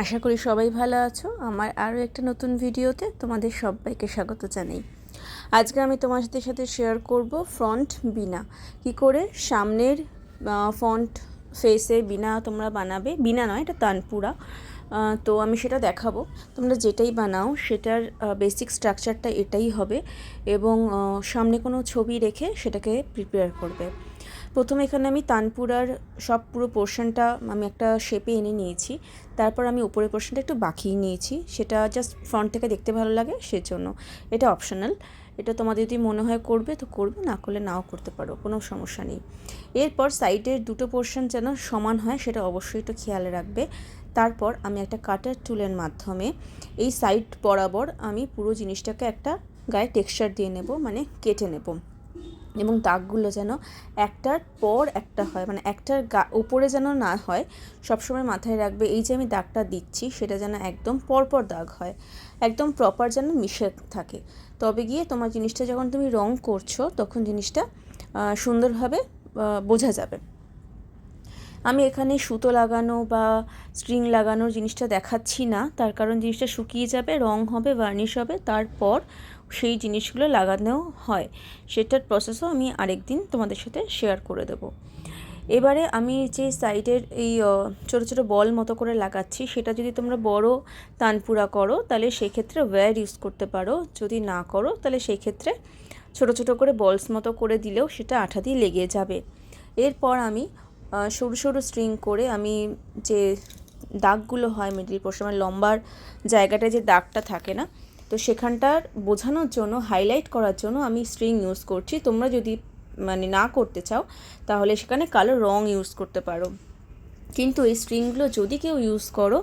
আশা করি সবাই ভালো আছো। আমার আরও একটা নতুন ভিডিওতে তোমাদের সবাইকে স্বাগত জানাই। আজকে আমি তোমাদের সাথে শেয়ার করব ফ্রন্ট বিনা কি করে সামনের ফ্রন্ট ফেসে বিনা তোমরা বানাবে। বিনা নয়, এটা তানপুরা। তো আমি সেটা দেখাবো। তোমরা যেটাই বানাও সেটার বেসিক স্ট্রাকচারটা এটাই হবে এবং সামনে কোনো ছবি রেখে সেটাকে প্রিপেয়ার করবে। প্রথমে এখানে আমি তানপুরার সব পুরো পোর্শনটা আমি একটা শেপে এনে নিয়েছি। তারপর আমি উপরের পোর্শনটা একটু বাঁকিয়ে নিয়েছি, সেটা জাস্ট ফ্রন্ট থেকে দেখতে ভালো লাগে সেজন্য। এটা অপশনাল, এটা তোমাদের যদি মনে হয় করবে তো করবে, না করলে নাও করতে পারো, কোনো সমস্যা নেই। এরপর সাইডের দুটো পোর্শন যেন সমান হয় সেটা অবশ্যই একটু খেয়াল রাখবে। তারপর আমি একটা কাটার টুলের মাধ্যমে এই সাইড বরাবর আমি পুরো জিনিসটাকে একটা গায়ে টেক্সচার দিয়ে নেব, মানে কেটে নেব। এবং দাগগুলো যেন একটার পর একটা হয়, মানে একটার উপরে যেন না হয়। সবসময় মাথায় রাখবে এই যে আমি দাগটা দিচ্ছি সেটা যেন একদম পরপর দাগ হয়, একদম প্রপার যেন মিশে থাকে। তবে গিয়ে তোমার জিনিসটা যখন তুমি রং করছো তখন জিনিসটা সুন্দরভাবে বোঝা যাবে। আমি এখানে সুতো লাগানো বা স্ট্রিং লাগানোর জিনিসটা দেখাচ্ছি না, তার কারণ জিনিসটা শুকিয়ে যাবে, রং হবে, ভার্নিশ হবে, তারপর সেই জিনিসগুলো লাগানো হয়। সেটার প্রসেসও আমি আরেকদিন তোমাদের সাথে শেয়ার করে দেব। এবারে আমি যে সাইডের এই ছোটো ছোটো বল মতো করে লাগাচ্ছি, সেটা যদি তোমরা বড় তানপুরা করো তাহলে সেক্ষেত্রে ওয়্যার ইউজ করতে পারো, যদি না করো তাহলে সেই ক্ষেত্রে ছোটো ছোটো করে বলস মতো করে দিলেও সেটা আঠা দিয়ে লেগে যাবে। এরপর আমি সরু সরু স্ট্রিং করে আমি যে দাগগুলো হয় মিডল পোর্শন, মানে লম্বার জায়গাটায় যে দাগটা থাকে না, তো সেখানটার বোঝানোর জন্য, হাইলাইট করার জন্য আমি স্ট্রিং ইউজ করছি। তোমরা যদি মানে না করতে চাও তাহলে সেখানে কালো রং ইউজ করতে পারো। কিন্তু এই স্ট্রিংগুলো যদি কেউ ইউজ করো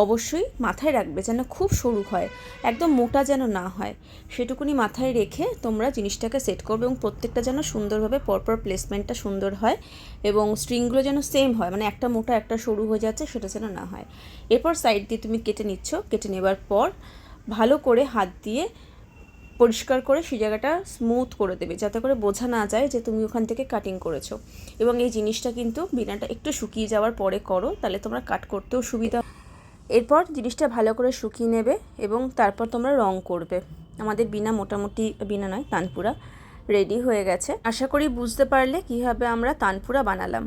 অবশ্যই মাথায় রাখবে যেন খুব সরু হয়, একদম মোটা যেন না হয়, সেটুকুনি মাথায় রেখে তোমরা জিনিসটাকে সেট করবে। এবং প্রত্যেকটা যেন সুন্দরভাবে পরপর প্লেসমেন্টটা সুন্দর হয় এবং স্ট্রিংগুলো যেন সেম হয়, মানে একটা মোটা একটা সরু হয়ে যাচ্ছে সেটা যেন না হয়। এরপর সাইড দিয়ে তুমি কেটে নিচ্ছ, কেটে নেবার পর ভালো করে হাত দিয়ে পরিষ্কার করে সেই জায়গাটা স্মুথ করে দেবে, যাতে করে বোঝা না যায় যে তুমি ওখান থেকে কাটিং করেছো। এবং এই জিনিসটা কিন্তু বিনাটা একটু শুকিয়ে যাওয়ার পরে করো, তাহলে তোমরা কাট করতেও সুবিধা। এরপর জিনিসটা ভালো করে শুকিয়ে নেবে এবং তারপর তোমরা রং করবে। আমাদের বিনা, মোটামুটি বিনা নয়, তানপুরা রেডি হয়ে গেছে। আশা করি বুঝতে পারলে কীভাবে আমরা তানপুরা বানালাম।